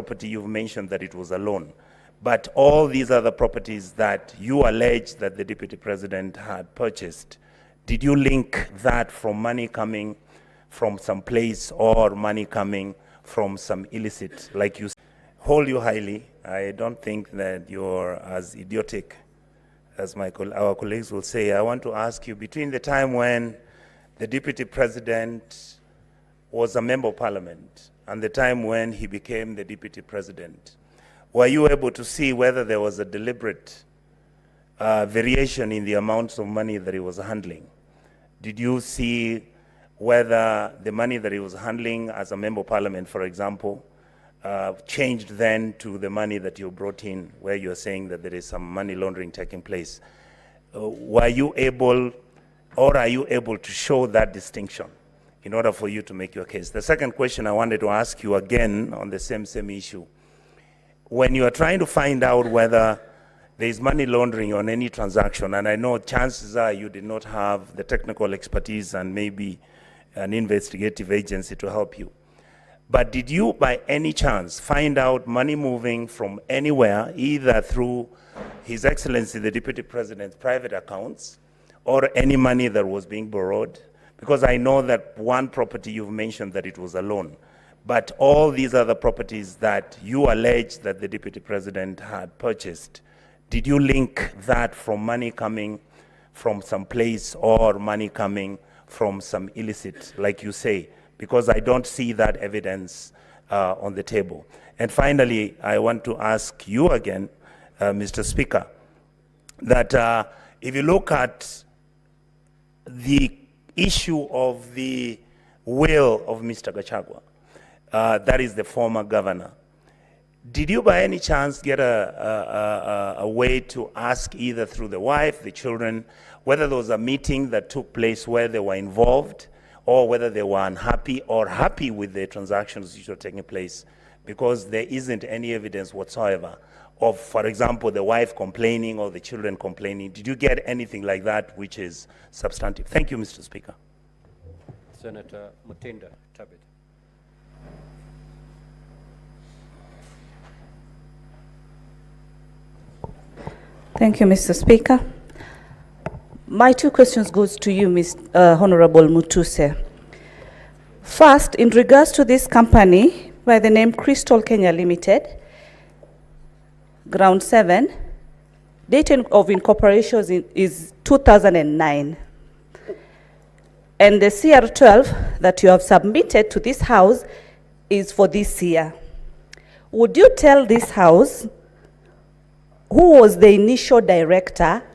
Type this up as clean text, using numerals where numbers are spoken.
property you've mentioned that it was a loan, but all these other properties that you allege that the Deputy President had purchased, did you link that from money coming from some place or money coming from some illicit, like you hold you highly? I don't think that you're as idiotic as our colleagues will say. I want to ask you, between the time when the Deputy President was a member of Parliament and the time when he became the Deputy President, were you able to see whether there was a deliberate variation in the amounts of money that he was handling? Did you see whether the money that he was handling as a member of Parliament, for example, changed then to the money that you brought in, where you're saying that there is some money laundering taking place? Were you able, or are you able to show that distinction in order for you to make your case? The second question I wanted to ask you again on the same issue. When you are trying to find out whether there is money laundering on any transaction, and I know chances are you did not have the technical expertise and maybe an investigative agency to help you, but did you by any chance find out money moving from anywhere, either through His Excellency the Deputy President's private accounts or any money that was being borrowed? Because I know that one property you've mentioned that it was a loan, but all these other properties that you allege that the Deputy President had purchased, did you link that from money coming from some place or money coming from some illicit, like you say? Because I don't see that evidence on the table. And finally, I want to ask you again, Mr. Speaker, that if you look at the issue of the will of Mr. Gachagua, that is the former governor, did you by any chance get a way to ask, either through the wife, the children, whether there was a meeting that took place where they were involved, or whether they were unhappy or happy with the transactions which were taking place? Because there isn't any evidence whatsoever of, for example, the wife complaining or the children complaining. Did you get anything like that which is substantive? Thank you, Mr. Speaker. Senator Mutinda Tabit. Thank you, Mr. Speaker. My two questions goes to you, Honorable Mutuse. First, in regards to this company by the name Crystal Kenya Limited, Ground 7, date of incorporation is 2009. And the CR12 that you have submitted to this house is for this year. Would you tell this house who was the initial director